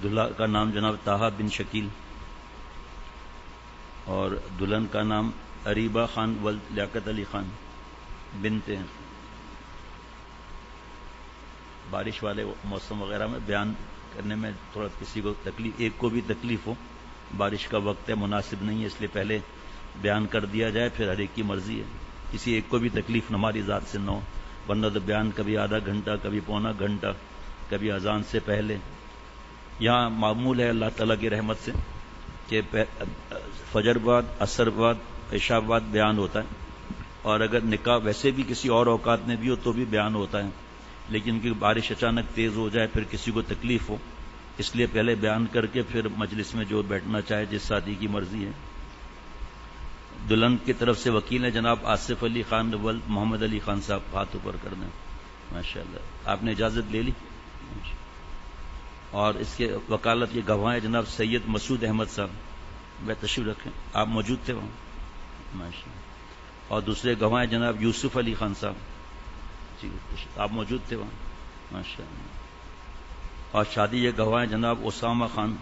دلہا کا نام جناب طاہا بن شکیل اور دلہن کا نام اریبہ خان ولد لیاقت علی خان بنتے ہیں. بارش والے موسم وغیرہ میں بیان کرنے میں تھوڑا کسی کو تکلیف، ایک کو بھی تکلیف ہو، بارش کا وقت ہے، مناسب نہیں ہے، اس لیے پہلے بیان کر دیا جائے، پھر ہر ایک کی مرضی ہے، کسی ایک کو بھی تکلیف نہ ہماری ذات سے نہ ہو، ورنہ تو بیان کبھی آدھا گھنٹہ، کبھی پونا گھنٹہ، کبھی اذان سے پہلے. یہاں معمول ہے اللہ تعالیٰ کی رحمت سے کہ فجر بعد، عصر بعد، عشاء بعد بیان ہوتا ہے، اور اگر نکاح ویسے بھی کسی اور اوقات میں بھی ہو تو بھی بیان ہوتا ہے، لیکن کہ بارش اچانک تیز ہو جائے، پھر کسی کو تکلیف ہو، اس لیے پہلے بیان کر کے پھر مجلس میں جو بیٹھنا چاہے جس ساتھی کی مرضی ہے. دلہن کی طرف سے وکیل ہیں جناب آصف علی خان ولد محمد علی خان صاحب، ہاتھ اوپر کر دیں. ماشاءاللہ آپ نے اجازت لے لی. اور اس کے وکالت کے گواہ ہیں جناب سید مسعود احمد صاحب، وہ تشریف رکھیں، آپ موجود تھے وہاں. ماشاءاللہ. اور دوسرے گواہ ہیں جناب یوسف علی خان صاحب، جی آپ موجود تھے وہاں. ماشاءاللہ. اور شادی کے گواہ ہیں جناب اسامہ خان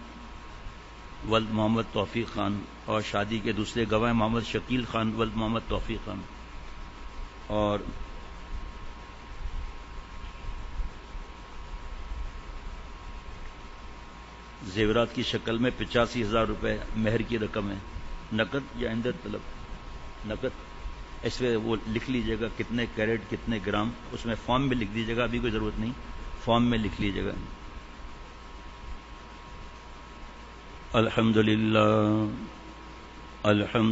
ولد محمد توفیق خان، اور شادی کے دوسرے گواہ محمد شکیل خان ولد محمد توفیق خان. اور زیورات کی شکل میں 85,000 روپے مہر کی رقم ہے. نقد یا اندر طلب؟ نقد. اس میں وہ لکھ لیجئے گا کتنے کیرٹ کتنے گرام، اس میں فارم میں لکھ دیجئے گا، ابھی کوئی ضرورت نہیں، فارم میں لکھ لیجئے گا. الحمد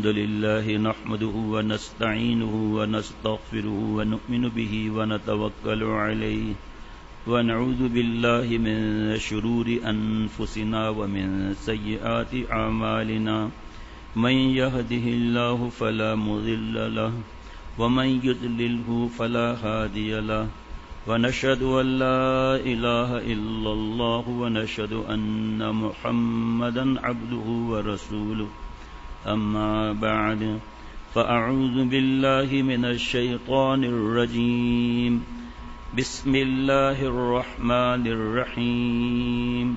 للہ نحمده ونستعینه ونستغفره ونؤمن به ونتوکل علیہ ونعوذ باللہ من شرور انفسنا ومن سیئات اعمالنا من يهده الله فلا مضل له ومن يضلله فلا هادي له ونشهد أن لا إله إلا الله ونشهد أن محمدا عبده ورسوله. أما بعد فأعوذ بالله من الشيطان الرجيم. بسم الله الرحمن الرحيم.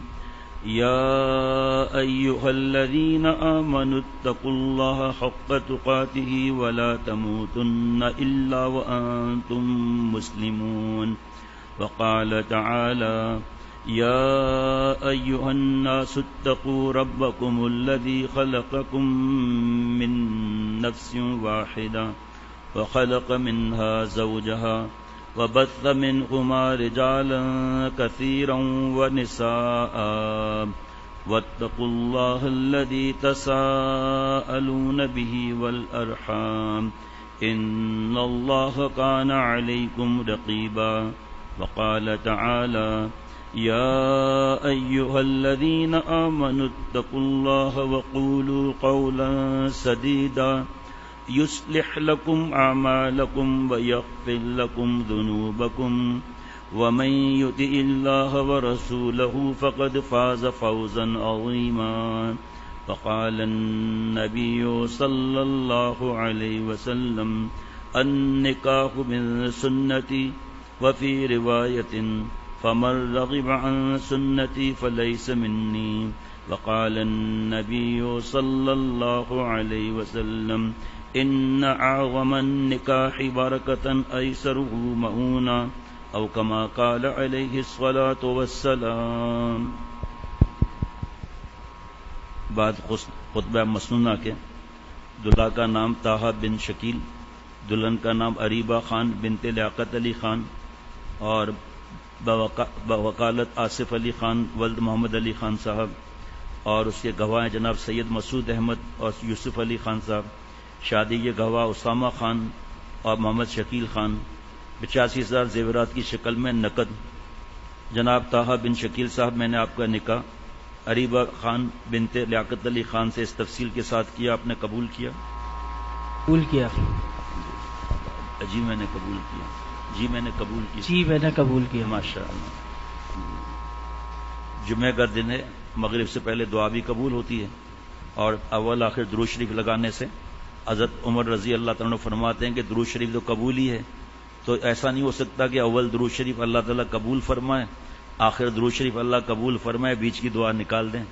يا أيها الذين آمنوا اتقوا الله حق تقاته ولا تموتن إلا وأنتم مسلمون. وقال تعالى يا أيها الناس اتقوا ربكم الذي خلقكم من نفس واحدة وخلق منها زوجها وبث منهما رجالا كثيرا ونساء واتقوا الله الذي تساءلون به والأرحام إن الله كان عليكم رقيبا. وقال تعالى يا أيها الذين آمنوا اتقوا الله وقولوا قولا سديدا يصلح لكم أعمالكم ويغفر لكم ذنوبكم ومن يطع الله ورسوله فقد فاز فوزا عظيما. وقال النبي صلى الله عليه وسلم النكاح من سنتي وفي رواية فمن رغب عن سنتي فليس مني. وقال النبي صلى الله عليه وسلم إن أعظم النكاح بركة أيسره مؤونة أو كما قال عليه الصلاة والسلام. بعد خطبہ مسنونہ کے دلہا کا نام طاہا بن شکیل، دلہن کا نام اریبہ خان بنت لیاقت علی خان، اور بوکالت آصف علی خان ولد محمد علی خان صاحب، اور اس کے گواہ جناب سید مسعود احمد اور یوسف علی خان صاحب. شادی کے گواہ اسامہ خان اور محمد شکیل خان. 85,000 زیورات کی شکل میں نقد. جناب طاہا بن شکیل صاحب، میں نے آپ کا نکاح اریبہ خان بنت لیاقت علی خان سے اس تفصیل کے ساتھ کیا، آپ نے قبول کیا؟ قبول کیا. جی میں نے قبول کیا. جی میں نے قبول کیا. جی میں نے قبول کیا. ماشاء اللہ. جمعہ کا دن ہے، مغرب سے پہلے دعا بھی قبول ہوتی ہے، اور اول آخر درود شریف لگانے سے حضرت عمر رضی اللہ تعالیٰ عنہ فرماتے ہیں کہ درود شریف تو قبول ہی ہے، تو ایسا نہیں ہو سکتا کہ اول درود شریف اللہ تعالیٰ قبول فرمائے آخر درود شریف اللہ قبول فرمائے، بیچ کی دعا نکال دیں،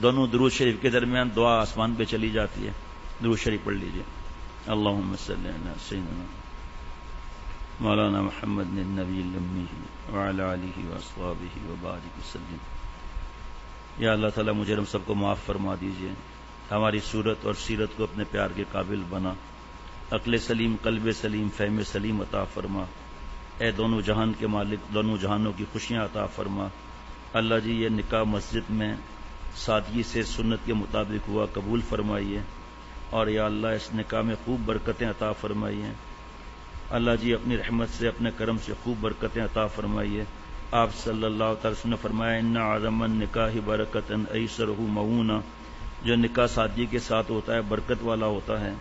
دونوں درود شریف کے درمیان دعا آسمان پہ چلی جاتی ہے. درود شریف پڑھ لیجئے. اللہم صلی علی سیدنا مولانا محمد النبی الامی وعلی آلہ واصحابہ وبارک وسلم. یا اللہ تعالیٰ مجھے ہم سب کو معاف فرما دیجئے، ہماری صورت اور سیرت کو اپنے پیار کے قابل بنا، عقل سلیم، قلب سلیم، فہم سلیم عطا فرما. اے دونوں جہان کے مالک، دونوں جہانوں کی خوشیاں عطا فرما. اللہ جی یہ نکاح مسجد میں سادگی سے سنت کے مطابق ہوا، قبول فرمائیے، اور یا اللہ اس نکاح میں خوب برکتیں عطا فرمائیے. اللہ جی اپنی رحمت سے، اپنے کرم سے خوب برکتیں عطا فرمائیے. آپ صلی اللہ تعالی وسلم نے فرمایا ان اعظم النکاح برکتا ایسرہ معونا، جو نکاح سادگی کے ساتھ ہوتا ہے برکت والا ہوتا ہے.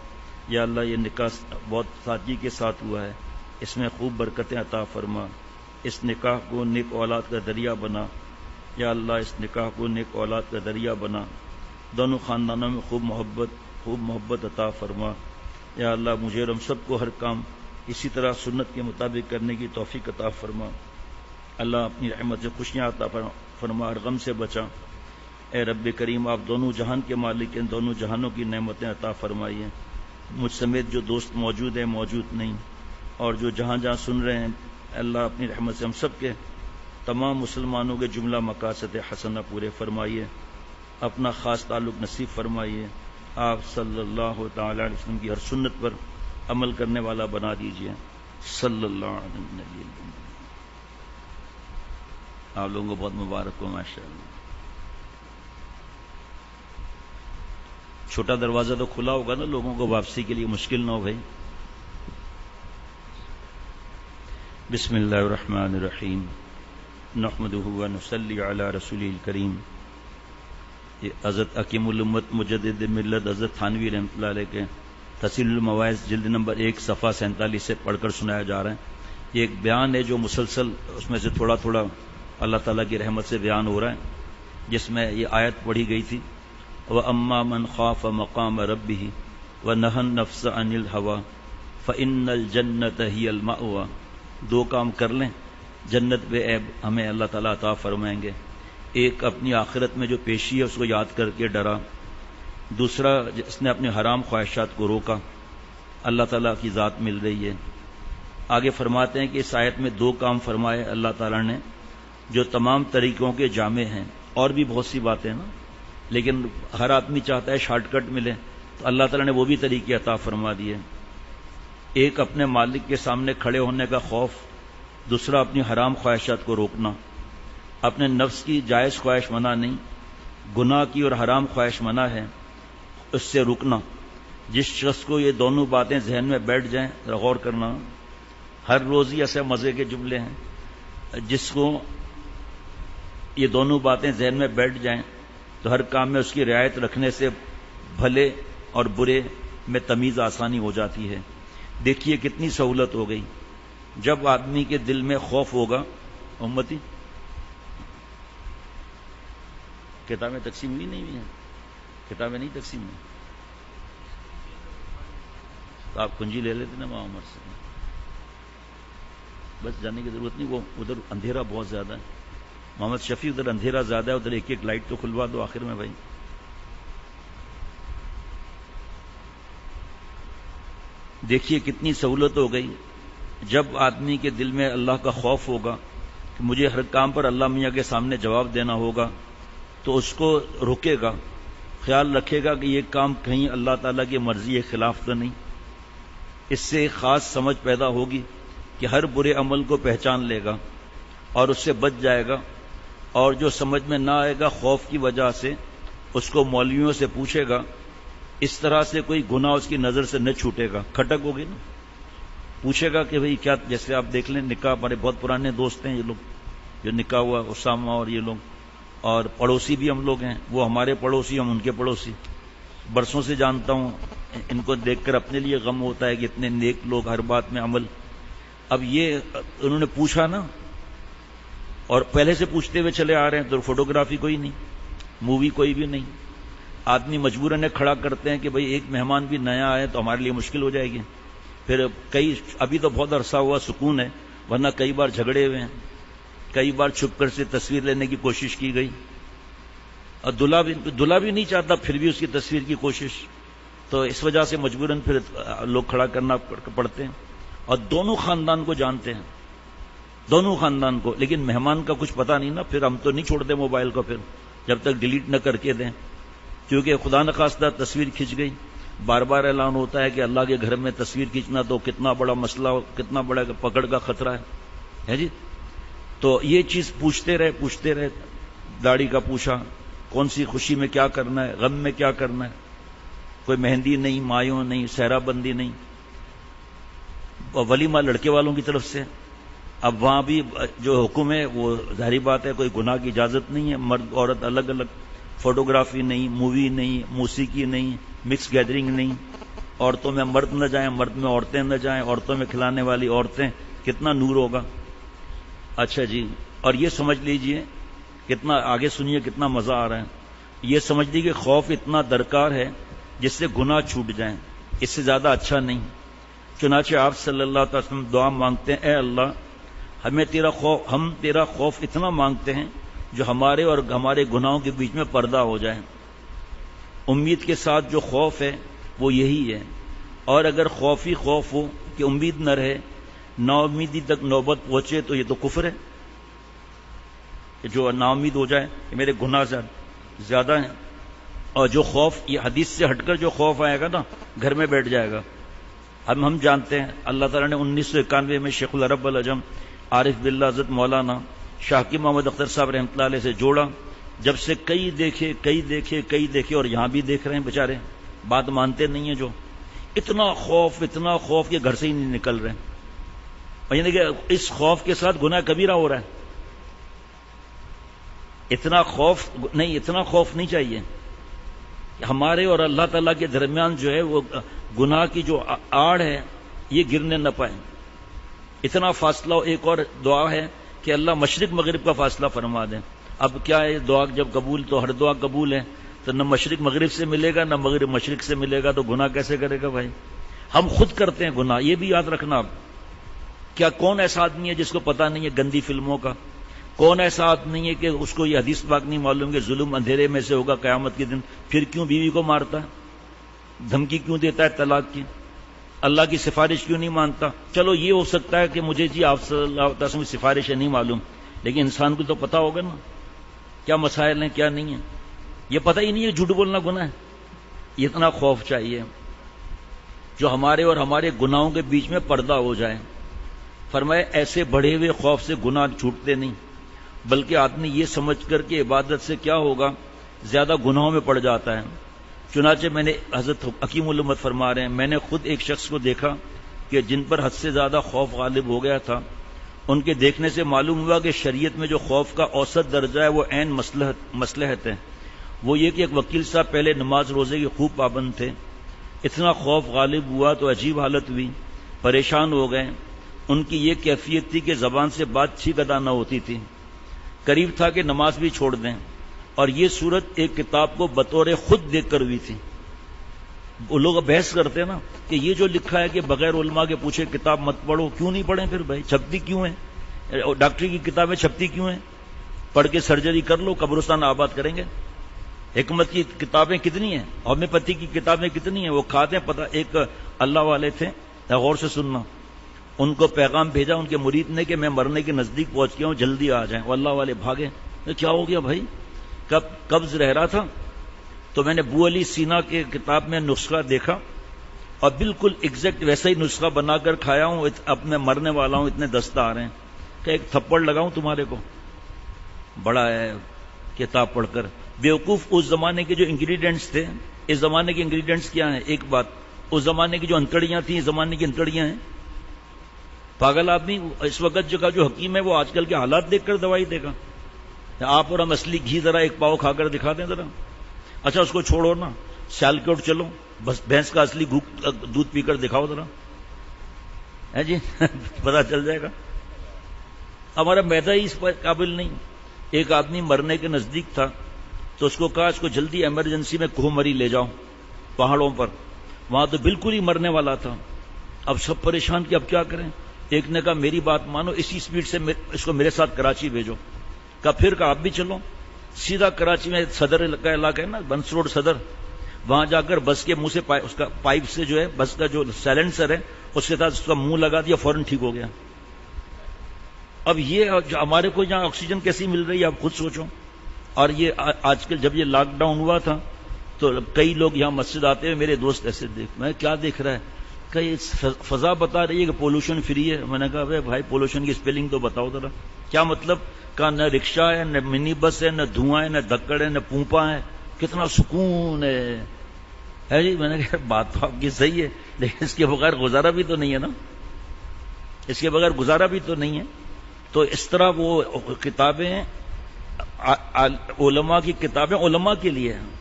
یا اللہ یہ نکاح بہت سادگی کے ساتھ ہوا ہے، اس میں خوب برکتیں عطا فرما. اس نکاح کو نیک اولاد کا ذریعہ بنا. یا اللہ اس نکاح کو نیک اولاد کا ذریعہ بنا. دونوں خاندانوں میں خوب محبت عطا فرما. یا اللہ مجھے اور ہم سب کو ہر کام اسی طرح سنت کے مطابق کرنے کی توفیق عطا فرما. اللہ اپنی رحمت سے خوشیاں عطا فرما، ہر غم سے بچا. اے رب کریم آپ دونوں جہان کے مالک ہیں، دونوں جہانوں کی نعمتیں عطا فرمائیے. مجھ سمیت جو دوست موجود ہیں، موجود نہیں، اور جو جہاں جہاں سن رہے ہیں، اللہ اپنی رحمت سے ہم سب کے تمام مسلمانوں کے جملہ مقاصد حسنہ پورے فرمائیے. اپنا خاص تعلق نصیب فرمائیے. آپ صلی اللہ تعالی علیہ وسلم کی ہر سنت پر عمل کرنے والا بنا دیجیے. صلی اللہ علیہ وسلم. آپ لوگوں کو بہت مبارک ہو ماشاءاللہ. چھوٹا دروازہ تو کھلا ہوگا نا، لوگوں کو واپسی کے لیے مشکل نہ ہو بھائی. بسم اللہ الرحمن الرحیم. نحمدہ ونصلی علی رسولہ الکریم. یہ حضرت حکیم الامت مجدد ملت حضرت تھانوی رحمۃ اللہ علیہ کے تحصیل المواعظ جلد نمبر 1 صفحہ 47 سے پڑھ کر سنایا جا رہا ہے. یہ ایک بیان ہے جو مسلسل اس میں سے تھوڑا تھوڑا اللہ تعالیٰ کی رحمت سے بیان ہو رہا ہے، جس میں یہ آیت پڑھی گئی تھی وَأَمَّا مَنْ خَافَ مَقَامَ رَبِّهِ وَنَهَى النَّفْسَ عَنِ الْهَوَىٰ فَإِنَّ الْجَنَّةَ هِيَ الْمَأْوَىٰ. دو کام کر لیں، جنت پہ ہمیں اللہ تعالیٰ عطا فرمائیں گے. ایک اپنی آخرت میں جو پیشی ہے اس کو یاد کر کے ڈرا. دوسرا جس نے اپنے حرام خواہشات کو روکا، اللہ تعالیٰ کی ذات مل رہی ہے. آگے فرماتے ہیں کہ اس آیت میں دو کام فرمائے اللہ تعالیٰ نے جو تمام طریقوں کے جامع ہیں. اور بھی بہت سی باتیں نا، لیکن ہر آدمی چاہتا ہے شارٹ کٹ ملے، تو اللہ تعالیٰ نے وہ بھی طریقے عطا فرما دیے. ایک اپنے مالک کے سامنے کھڑے ہونے کا خوف، دوسرا اپنی حرام خواہشات کو روکنا. اپنے نفس کی جائز خواہش منع نہیں، گناہ کی اور حرام خواہش منع ہے، اس سے رکنا. جس شخص کو یہ دونوں باتیں ذہن میں بیٹھ جائیں، غور کرنا، ہر روز ہی ایسے مزے کے جملے ہیں، جس کو یہ دونوں باتیں ذہن میں بیٹھ جائیں تو ہر کام میں اس کی رعایت رکھنے سے بھلے اور برے میں تمیز آسانی ہو جاتی ہے. دیکھیے کتنی سہولت ہو گئی. جب آدمی کے دل میں خوف ہوگا، امتی کتابیں تقسیم ہوئی نہیں ہوئی ہیں، کتابیں نہیں تقسیم ہوئی تو آپ کنجی لے لیتے نا وہاں عمر سے. بس جانے کی ضرورت نہیں، وہ ادھر اندھیرا بہت زیادہ ہے. محمد شفیع ادھر اندھیرا زیادہ ہے، ادھر ایک ایک لائٹ تو کھلوا دو آخر میں بھائی. دیکھیے کتنی سہولت ہو گئی. جب آدمی کے دل میں اللہ کا خوف ہوگا کہ مجھے ہر کام پر اللہ میاں کے سامنے جواب دینا ہوگا، تو اس کو روکے گا، خیال رکھے گا کہ یہ کام کہیں اللہ تعالیٰ کی مرضی کے خلاف تو نہیں. اس سے ایک خاص سمجھ پیدا ہوگی کہ ہر برے عمل کو پہچان لے گا اور اس سے بچ جائے گا. اور جو سمجھ میں نہ آئے گا خوف کی وجہ سے، اس کو مولویوں سے پوچھے گا. اس طرح سے کوئی گناہ اس کی نظر سے نہ چھوٹے گا. کھٹک ہوگی نا، پوچھے گا کہ بھئی کیا، جیسے آپ دیکھ لیں نکاح، ہمارے بہت پرانے دوست ہیں یہ لوگ جو نکاح ہوا، اسامہ اور یہ لوگ، اور پڑوسی بھی ہم لوگ ہیں، وہ ہمارے پڑوسی، ہم ان کے پڑوسی. برسوں سے جانتا ہوں، ان کو دیکھ کر اپنے لیے غم ہوتا ہے کہ اتنے نیک لوگ، ہر بات میں عمل. اب یہ انہوں نے پوچھا نا، اور پہلے سے پوچھتے ہوئے چلے آ رہے ہیں، تو فوٹوگرافی کوئی نہیں، مووی کوئی بھی نہیں. آدمی مجبوراً کھڑا کرتے ہیں کہ بھئی ایک مہمان بھی نیا آئے تو ہمارے لیے مشکل ہو جائے گی. پھر ابھی تو بہت عرصہ ہوا سکون ہے، ورنہ کئی بار جھگڑے ہوئے ہیں. کئی بار چھپ کر سے تصویر لینے کی کوشش کی گئی، اور دلہا بھی نہیں چاہتا، پھر بھی اس کی تصویر کی کوشش، تو اس وجہ سے مجبوراً پھر لوگ کھڑا کرنا پڑتے ہیں، اور دونوں خاندان کو جانتے ہیں، دونوں خاندان کو، لیکن مہمان کا کچھ پتہ نہیں نا، پھر ہم تو نہیں چھوڑتے موبائل کو پھر جب تک ڈیلیٹ نہ کر کے دیں، کیونکہ خدا نخواستہ تصویر کھنچ گئی، بار بار اعلان ہوتا ہے کہ اللہ کے گھر میں تصویر کھینچنا تو کتنا بڑا مسئلہ، کتنا بڑا پکڑ کا خطرہ ہے جی۔ تو یہ چیز پوچھتے رہے، داڑھی کا پوچھا، کون سی خوشی میں کیا کرنا ہے، غم میں کیا کرنا ہے، کوئی مہندی نہیں، مایوں نہیں، صحرا بندی نہیں، ولیمہ لڑکے والوں کی طرف سے۔ اب وہاں بھی جو حکم ہے وہ ظاہری بات ہے، کوئی گناہ کی اجازت نہیں ہے، مرد عورت الگ الگ، فوٹوگرافی نہیں، مووی نہیں، موسیقی نہیں، مکس گیدرنگ نہیں، عورتوں میں مرد نہ جائیں، مرد میں عورتیں نہ جائیں، عورتوں میں کھلانے والی عورتیں، کتنا نور ہوگا۔ اچھا جی، اور یہ سمجھ لیجئے کتنا، آگے سنیے کتنا مزہ آ رہا ہے، یہ سمجھ لیجیے کہ خوف اتنا درکار ہے جس سے گناہ چھوٹ جائیں، اس سے زیادہ اچھا نہیں۔ چنانچہ آپ صلی اللہ علیہ وسلم دعا مانگتے ہیں، اے اللہ ہم تیرا خوف اتنا مانگتے ہیں جو ہمارے اور ہمارے گناہوں کے بیچ میں پردہ ہو جائے۔ امید کے ساتھ جو خوف ہے وہ یہی ہے، اور اگر خوف ہی خوف ہو کہ امید نہ رہے، نا امیدی تک نوبت پہنچے، تو یہ تو کفر ہے، جو نا امید ہو جائے کہ میرے گناہ زیادہ ہیں۔ اور جو خوف، یہ حدیث سے ہٹ کر جو خوف آئے گا نا، گھر میں بیٹھ جائے گا۔ ہم جانتے ہیں اللہ تعالیٰ نے 1991 میں شیخ العرب العجم عارف باللہ حضرت مولانا شاہکی محمد اختر صاحب رحمۃ اللہ علیہ سے جوڑا، جب سے کئی دیکھے اور یہاں بھی دیکھ رہے ہیں بیچارے، بات مانتے نہیں ہیں، جو اتنا خوف کہ گھر سے ہی نہیں نکل رہے، اور یعنی کہ اس خوف کے ساتھ گناہ کبیرہ ہو رہا ہے۔ اتنا خوف نہیں چاہیے کہ ہمارے اور اللہ تعالیٰ کے درمیان جو ہے وہ گناہ کی جو آڑ ہے یہ گرنے نہ پائے، اتنا فاصلہ۔ ایک اور دعا ہے کہ اللہ مشرق مغرب کا فاصلہ فرما دیں۔ اب کیا ہے، دعا جب قبول تو ہر دعا قبول ہے، تو نہ مشرق مغرب سے ملے گا، نہ مغرب مشرق سے ملے گا، تو گناہ کیسے کرے گا بھائی؟ ہم خود کرتے ہیں گناہ، یہ بھی یاد رکھنا۔ اب کیا کون ایسا آدمی ہے جس کو پتہ نہیں ہے گندی فلموں کا؟ کون ایسا آدمی نہیں ہے کہ اس کو یہ حدیث پاک نہیں معلوم کہ ظلم اندھیرے میں سے ہوگا قیامت کے دن؟ پھر کیوں بیوی کو مارتا ہے، دھمکی کیوں دیتا ہے طلاق کی، اللہ کی سفارش کیوں نہیں مانتا؟ چلو یہ ہو سکتا ہے کہ مجھے جی آپ صلی اللہ علیہ وسلم کی سفارش ہے نہیں معلوم، لیکن انسان کو تو پتا ہوگا نا کیا مسائل ہیں کیا نہیں ہیں۔ یہ پتہ ہی نہیں ہے، جھوٹ بولنا گناہ ہے۔ اتنا خوف چاہیے جو ہمارے اور ہمارے گناہوں کے بیچ میں پردہ ہو جائے۔ فرمائے ایسے بڑھے ہوئے خوف سے گناہ چھوٹتے نہیں، بلکہ آدمی یہ سمجھ کر کہ عبادت سے کیا ہوگا، زیادہ گناہوں میں پڑ جاتا ہے۔ چنانچہ میں نے، حضرت حکیم الامت فرما رہے ہیں، میں نے خود ایک شخص کو دیکھا کہ جن پر حد سے زیادہ خوف غالب ہو گیا تھا، ان کے دیکھنے سے معلوم ہوا کہ شریعت میں جو خوف کا اوسط درجہ ہے وہ عین مصلحت ہے۔ وہ یہ کہ ایک وکیل صاحب پہلے نماز روزے کے خوب پابند تھے، اتنا خوف غالب ہوا تو عجیب حالت ہوئی، پریشان ہو گئے۔ ان کی یہ کیفیت تھی کہ زبان سے بات ٹھیک ادا نہ ہوتی تھی، قریب تھا کہ نماز بھی چھوڑ دیں، اور یہ صورت ایک کتاب کو بطور خود دیکھ کر ہوئی تھی۔ وہ لوگ بحث کرتے ہیں نا کہ یہ جو لکھا ہے کہ بغیر علماء کے پوچھے کتاب مت پڑھو، کیوں نہیں پڑھیں پھر بھائی؟ چھپتی کیوں ہیں؟ ڈاکٹری کی کتابیں چھپتی کیوں ہیں؟ پڑھ کے سرجری کر لو، قبرستان آباد کریں گے۔ حکمت کی کتابیں کتنی ہیں، ہومیوپیتھی کی کتابیں کتنی ہیں، وہ کھاتے ہیں۔ پتہ ایک اللہ والے تھے، غور سے سننا، ان کو پیغام بھیجا ان کے مرید نے کہ میں مرنے کے نزدیک پہنچ گیا ہوں، جلدی آ جائیں۔ وہ اللہ والے بھاگے، کیا ہو گیا بھائی؟ قبض رہ رہا تھا، تو میں نے بو علی سینا کے کتاب میں نسخہ دیکھا، اور بالکل ایگزیکٹ ویسا ہی نسخہ بنا کر کھایا ہوں، اب میں مرنے والا ہوں، اتنے دست آ رہے ہیں کہ ایک تھپڑ لگاؤں تمہارے کو؟ بڑا ہے کتاب پڑھ کر بیوقوف۔ اس زمانے کے جو انگریڈینٹس تھے، اس زمانے کے انگریڈینٹس کیا ہیں؟ ایک بات، اس زمانے کی جو انتڑیاں تھیں اس زمانے کی انتڑیاں ہیں۔ پاگل آدمی اس وقت جو حکیم ہے وہ آج کل کے حالات دیکھ کر دوائی دے گا۔ آپ اور ہم اصلی گھی ذرا ایک پاؤ کھا کر دکھا دیں ذرا۔ اچھا اس کو چھوڑو نا، سیال کوٹ چلو، بس بھینس کا اصلی دودھ پی کر دکھاؤ ذرا، ہے جی پتا چل جائے گا۔ ہمارا میدا ہی اس پر قابل نہیں۔ ایک آدمی مرنے کے نزدیک تھا، تو اس کو کہا اس کو جلدی ایمرجنسی میں کوہ مری لے جاؤ پہاڑوں پر، وہاں تو بالکل ہی مرنے والا تھا۔ اب سب پریشان کہ اب کیا کریں؟ ایک نے کہا میری بات مانو، اسی سپیڈ سے اس کو میرے ساتھ کراچی بھیجو. کہا پھر کہا آپ بھی چلو. سیدھا کراچی میں صدر کا علاقہ ہے نا، بنس روڈ صدر، وہاں جا کر بس کے منہ سے اس کا پائپ سے جو ہے بس کا جو سائلنسر ہے اس کے ساتھ اس کا منہ لگا دیا، فوراً ٹھیک ہو گیا. اب یہ ہمارے کو یہاں آکسیجن کیسی مل رہی ہے آپ خود سوچو. اور یہ آج کل جب یہ لاک ڈاؤن ہوا تھا تو کئی لوگ یہاں مسجد آتے ہیں، میرے دوست ایسے میں کیا دیکھ رہا ہے کہ یہ فضا بتا رہی ہے کہ پولوشن فری ہے. میں نے کہا بھائی پولوشن کی اسپیلنگ تو بتاؤ ذرا، کیا مطلب؟ کہا نہ رکشا ہے، نہ منی بس ہے، نہ دھواں ہے، نہ دکڑ ہے، نہ پونپا ہے، کتنا سکون ہے جی. میں نے کہا بات تو آپ کی صحیح ہے، لیکن اس کے بغیر گزارا بھی تو نہیں ہے نا، اس کے بغیر گزارا بھی تو نہیں ہے. تو اس طرح وہ کتابیں، علماء کی کتابیں علماء کے لیے ہیں،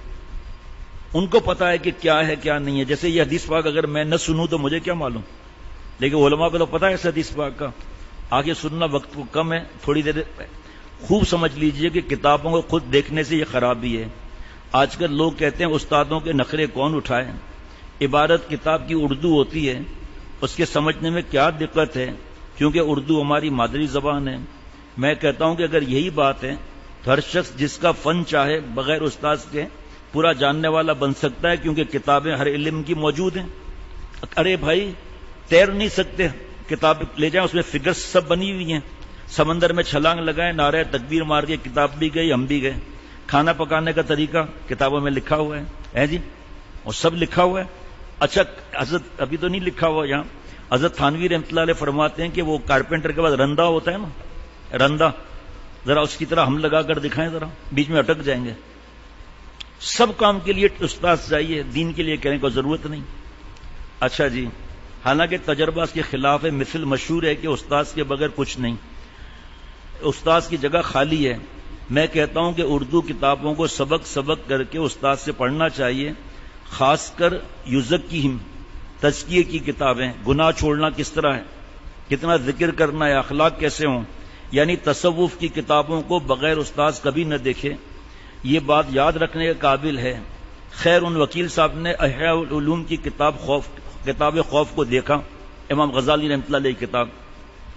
ان کو پتا ہے کہ کیا ہے کیا نہیں ہے. جیسے یہ حدیث پاک اگر میں نہ سنوں تو مجھے کیا معلوم، لیکن علماء کو تو پتا ہے اس حدیث پاک کا. آگے سننا وقت کو کم ہے، تھوڑی دیر خوب سمجھ لیجئے کہ کتابوں کو خود دیکھنے سے یہ خرابی ہے. آج کل لوگ کہتے ہیں استادوں کے نخرے کون اٹھائے. عبارت کتاب کی اردو ہوتی ہے، اس کے سمجھنے میں کیا دقت ہے، کیونکہ اردو ہماری مادری زبان ہے. میں کہتا ہوں کہ اگر یہی بات ہے تو ہر شخص جس کا فن چاہے بغیر استاد کے پورا جاننے والا بن سکتا ہے، کیونکہ کتابیں ہر علم کی موجود ہیں. ارے بھائی تیر نہیں سکتے، کتاب لے جائیں، اس میں فگرز سب بنی ہوئی ہیں. سمندر میں چھلانگ لگائیں، نعرہ تکبیر مار کے کتاب بھی گئی، ہم بھی گئے. کھانا پکانے کا طریقہ کتابوں میں لکھا ہوا ہے جی، اور سب لکھا ہوا ہے. اچھا حضرت ابھی تو نہیں لکھا ہوا یہاں، حضرت تھانوی رحمۃ اللہ علیہ فرماتے ہیں کہ وہ کارپینٹر کے بعد رندہ ہوتا ہے نا، رندہ، ذرا اس کی طرح ہم لگا کر دکھائیں، ذرا بیچ میں اٹک جائیں گے. سب کام کے لیے استاد چاہیے، دین کے لیے کہنے کو ضرورت نہیں. اچھا جی، حالانکہ تجربہ اس کے خلاف ہے. مثل مشہور ہے کہ استاد کے بغیر کچھ نہیں، استاد کی جگہ خالی ہے. میں کہتا ہوں کہ اردو کتابوں کو سبق کر کے استاد سے پڑھنا چاہیے، خاص کر یزکیہم، تزکیے کی کتابیں. گناہ چھوڑنا کس طرح ہے، کتنا ذکر کرنا ہے، اخلاق کیسے ہوں، یعنی تصوف کی کتابوں کو بغیر استاد کبھی نہ دیکھے. یہ بات یاد رکھنے کے قابل ہے. خیر ان وکیل صاحب نے احیاء العلوم کی کتاب خوف کو دیکھا، امام غزالی رحمۃ اللہ علیہ کی کتاب،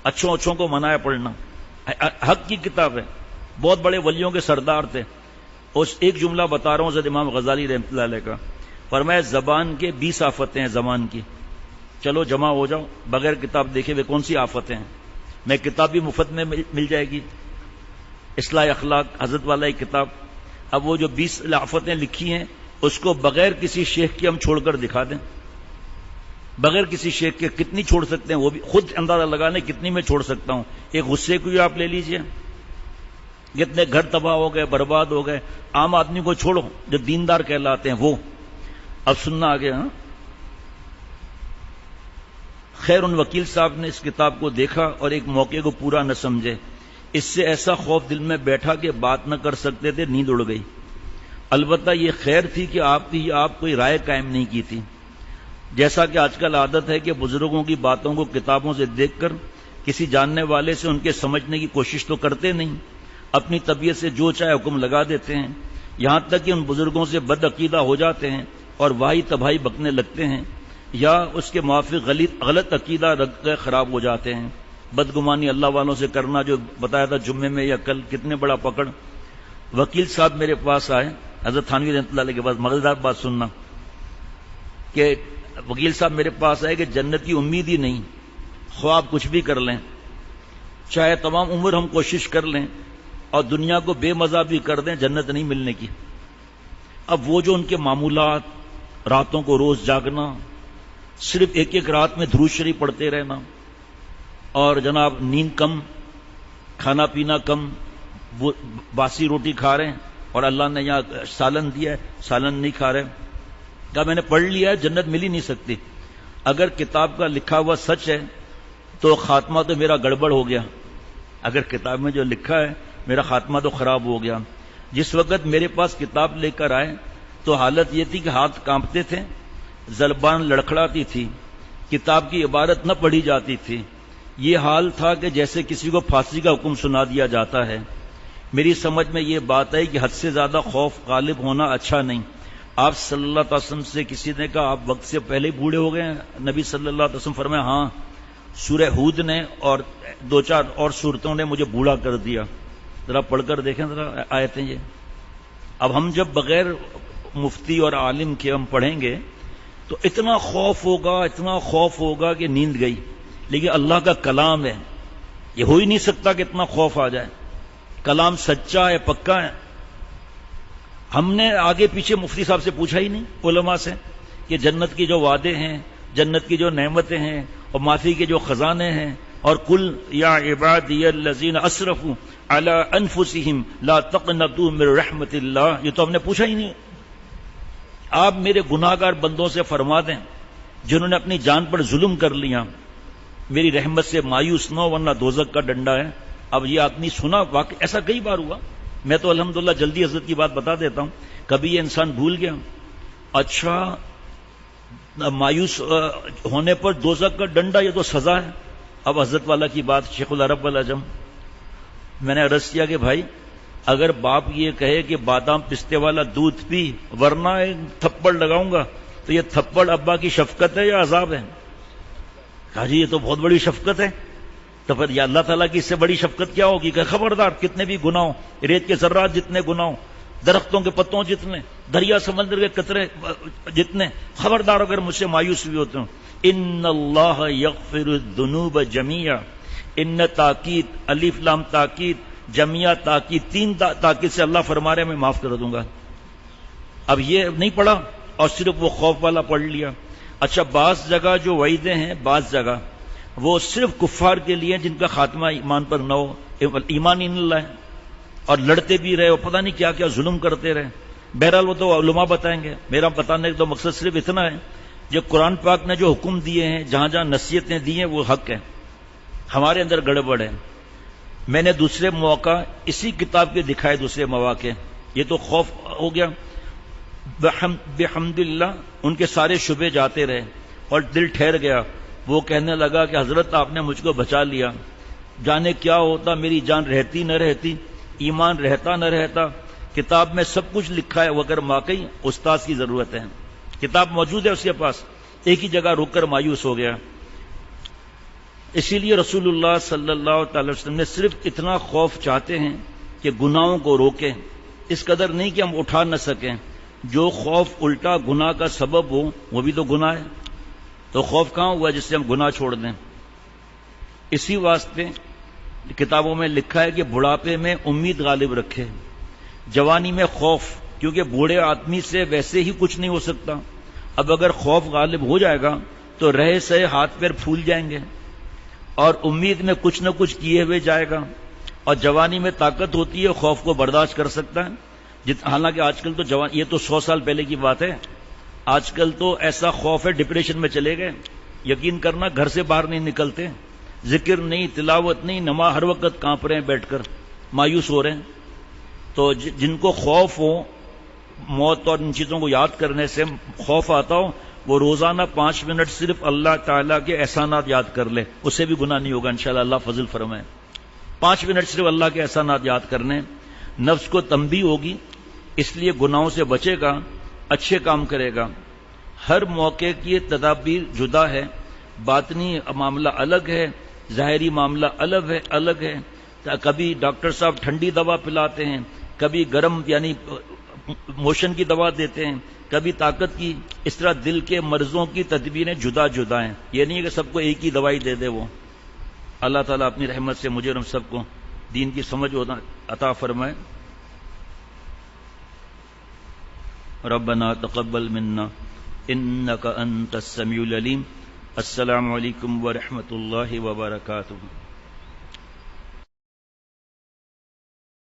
اچھوں کو منایا پڑھنا، حق کی کتاب ہے، بہت بڑے ولیوں کے سردار تھے. اس ایک جملہ بتا رہا ہوں حضرت امام غزالی رحمۃ اللہ علیہ کا، فرمایا زبان کے 20 آفتیں ہیں زبان کی. چلو جمع ہو جاؤ، بغیر کتاب دیکھے ہوئے کون سی آفتیں ہیں. میں کتاب بھی مفت میں مل جائے گی، اصلاح اخلاق حضرت والا ایک کتاب. اب وہ جو 20 آفتیں لکھی ہیں اس کو بغیر کسی شیخ کے ہم چھوڑ کر دکھا دیں، بغیر کسی شیخ کے کتنی چھوڑ سکتے ہیں، وہ بھی خود اندازہ لگا لیں کتنی میں چھوڑ سکتا ہوں. ایک غصے کو آپ لے لیجئے، کتنے گھر تباہ ہو گئے، برباد ہو گئے. عام آدمی کو چھوڑو، جو دیندار کہلاتے ہیں وہ. اب سننا آگے. ہاں خیر ان وکیل صاحب نے اس کتاب کو دیکھا اور ایک موقع کو پورا نہ سمجھے. اس سے ایسا خوف دل میں بیٹھا کہ بات نہ کر سکتے تھے، نیند اڑ گئی. البتہ یہ خیر تھی کہ آپ کوئی رائے قائم نہیں کی تھی. جیسا کہ آج کل عادت ہے کہ بزرگوں کی باتوں کو کتابوں سے دیکھ کر کسی جاننے والے سے ان کے سمجھنے کی کوشش تو کرتے نہیں، اپنی طبیعت سے جو چاہے حکم لگا دیتے ہیں، یہاں تک کہ ان بزرگوں سے بد عقیدہ ہو جاتے ہیں اور واہی تباہی بکنے لگتے ہیں، یا اس کے موافق غلط عقیدہ رکھ کر خراب ہو جاتے ہیں. بدگمانی اللہ والوں سے کرنا، جو بتایا تھا جمعے میں یا کل، کتنے بڑا پکڑ. وکیل صاحب میرے پاس آئے، حضرت تھانوی رحمۃ اللہ علیہ کے پاس. مزیدار بات سننا کہ وکیل صاحب میرے پاس آئے کہ جنت کی امید ہی نہیں، خواب کچھ بھی کر لیں، چاہے تمام عمر ہم کوشش کر لیں اور دنیا کو بے مزہ بھی کر دیں، جنت نہیں ملنے کی. اب وہ جو ان کے معمولات، راتوں کو روز جاگنا، صرف ایک رات میں درود شریف پڑھتے رہنا، اور جناب نیند کم، کھانا پینا کم، وہ باسی روٹی کھا رہے ہیں اور اللہ نے یہاں سالن دیا ہے، سالن نہیں کھا رہے. کہا میں نے پڑھ لیا ہے، جنت مل ہی نہیں سکتی. اگر کتاب کا لکھا ہوا سچ ہے تو خاتمہ تو میرا گڑبڑ ہو گیا. اگر کتاب میں جو لکھا ہے میرا خاتمہ تو خراب ہو گیا. جس وقت میرے پاس کتاب لے کر آئے تو حالت یہ تھی کہ ہاتھ کانپتے تھے، زبان لڑکھڑاتی تھی، کتاب کی عبارت نہ پڑھی جاتی تھی. یہ حال تھا کہ جیسے کسی کو پھانسی کا حکم سنا دیا جاتا ہے. میری سمجھ میں یہ بات ہے کہ حد سے زیادہ خوف غالب ہونا اچھا نہیں. آپ صلی اللہ علیہ وسلم سے کسی نے کہا آپ وقت سے پہلے بوڑھے ہو گئے ہیں؟ نبی صلی اللہ علیہ وسلم فرمایا ہاں. سورہ ہود نے اور 2-4 اور سورتوں نے مجھے بوڑھا کر دیا. ذرا پڑھ کر دیکھیں ذرا آیتیں یہ. اب ہم جب بغیر مفتی اور عالم کے ہم پڑھیں گے تو اتنا خوف ہوگا کہ نیند گئی. لیکن اللہ کا کلام ہے، یہ ہو ہی نہیں سکتا کہ اتنا خوف آ جائے. کلام سچا ہے، پکا ہے. ہم نے آگے پیچھے مفتی صاحب سے پوچھا ہی نہیں، علماء سے، کہ جنت کی جو وعدے ہیں، جنت کی جو نعمتیں ہیں اور معافی کے جو خزانے ہیں، اور قل یا عبادی الذین اسرفوا علی انفسہم لا تقنطوا من رحمت اللہ، یہ تو ہم نے پوچھا ہی نہیں. آپ میرے گناہگار بندوں سے فرما دیں جنہوں نے اپنی جان پر ظلم کر لیا، میری رحمت سے مایوس نہ ہو ورنہ دوزخ کا ڈنڈا ہے. اب یہ آدمی سنا، واقع ایسا کئی بار ہوا. میں تو الحمدللہ جلدی حضرت کی بات بتا دیتا ہوں. کبھی یہ انسان بھول گیا، اچھا مایوس ہونے پر دوزخ کا ڈنڈا، یہ تو سزا ہے. اب حضرت والا کی بات، شیخ العرب والعجم، میں نے عرض کیا کہ بھائی اگر باپ یہ کہے کہ بادام پستے والا دودھ پی ورنہ تھپڑ لگاؤں گا، تو یہ تھپڑ ابا کی شفقت ہے یا عذاب ہے؟ کہا جی یہ تو بہت بڑی شفقت ہے. تو پھر یا اللہ تعالیٰ کی اس سے بڑی شفقت کیا ہوگی کہ خبردار کتنے بھی گناہ ہوں، ریت کے ذرات جتنے گناہ ہوں، درختوں کے پتوں جتنے، دریا سمندر کے قطرے جتنے، خبردار اگر مجھ سے مایوس بھی ہوتے ہوں. ان اللہ یغفر الذنوب جميعا، ان تاکید، الف لام تاکید، جميعا تاکید، 3 تاکید سے اللہ فرما رہے میں معاف کر دوں گا. اب یہ نہیں پڑھا اور صرف وہ خوف والا پڑھ لیا. اچھا بعض جگہ جو وعیدیں ہیں، بعض جگہ وہ صرف کفار کے لیے جن کا خاتمہ ایمان پر نہ ہو، ایمان ہی نہیں لائے اور لڑتے بھی رہے اور پتہ نہیں کیا کیا ظلم کرتے رہے. بہرحال وہ تو علماء بتائیں گے. میرا بتانے کا تو مقصد صرف اتنا ہے، جو قرآن پاک نے جو حکم دیے ہیں، جہاں جہاں نصیحتیں دی ہیں، وہ حق ہے. ہمارے اندر گڑبڑ ہے. میں نے دوسرے مواقع اسی کتاب کے دکھائے، دوسرے مواقع. یہ تو خوف ہو گیا. بحمد اللہ ان کے سارے شبے جاتے رہے اور دل ٹھہر گیا. وہ کہنے لگا کہ حضرت آپ نے مجھ کو بچا لیا، جانے کیا ہوتا، میری جان رہتی نہ رہتی، ایمان رہتا نہ رہتا. کتاب میں سب کچھ لکھا ہے، اگر واقعی استاد کی ضرورت ہے. کتاب موجود ہے اس کے پاس، ایک ہی جگہ رک کر مایوس ہو گیا. اسی لیے رسول اللہ صلی اللہ تعالی وسلم نے صرف اتنا خوف چاہتے ہیں کہ گناہوں کو روکیں، اس قدر نہیں کہ ہم اٹھا نہ سکیں. جو خوف الٹا گناہ کا سبب ہو وہ بھی تو گناہ ہے. تو خوف کہاں ہوا جس سے ہم گناہ چھوڑ دیں؟ اسی واسطے کتابوں میں لکھا ہے کہ بڑھاپے میں امید غالب رکھے، جوانی میں خوف، کیونکہ بوڑھے آدمی سے ویسے ہی کچھ نہیں ہو سکتا. اب اگر خوف غالب ہو جائے گا تو رہے سہے ہاتھ پیر پھول جائیں گے اور امید میں کچھ نہ کچھ کیے ہوئے جائے گا. اور جوانی میں طاقت ہوتی ہے، خوف کو برداشت کر سکتا ہے. حالانکہ آج کل تو یہ تو 100 سال پہلے کی بات ہے. آج کل تو ایسا خوف ہے ڈپریشن میں چلے گئے. یقین کرنا گھر سے باہر نہیں نکلتے، ذکر نہیں، تلاوت نہیں، نماز ہر وقت کانپ رہے ہیں بیٹھ کر، مایوس ہو رہے ہیں. تو جن کو خوف ہو موت اور ان چیزوں کو یاد کرنے سے خوف آتا ہو، وہ روزانہ 5 منٹ صرف اللہ تعالیٰ کے احسانات یاد کر لے، اس سے بھی گناہ نہیں ہوگا انشاءاللہ. اللہ فضل فرمائے. 5 منٹ صرف اللہ کے احسانات یاد کرنے. نفس کو تنبیہ ہوگی، اس لیے گناہوں سے بچے گا، اچھے کام کرے گا. ہر موقع کی تدابیر جدا ہے، باطنی معاملہ الگ ہے، ظاہری معاملہ الگ ہے. کبھی ڈاکٹر صاحب ٹھنڈی دوا پلاتے ہیں، کبھی گرم یعنی موشن کی دوا دیتے ہیں، کبھی طاقت کی. اس طرح دل کے مرضوں کی تدبیریں جدا جدا ہیں. یہ نہیں کہ سب کو ایک ہی دوائی دے دے وہ. اللہ تعالیٰ اپنی رحمت سے مجھے اور ہم سب کو دین کی سمجھ عطا فرمائے. ربنا تقبل منا انك انت السميع العليم. السلام علیکم ورحمۃ اللہ وبرکاتہ.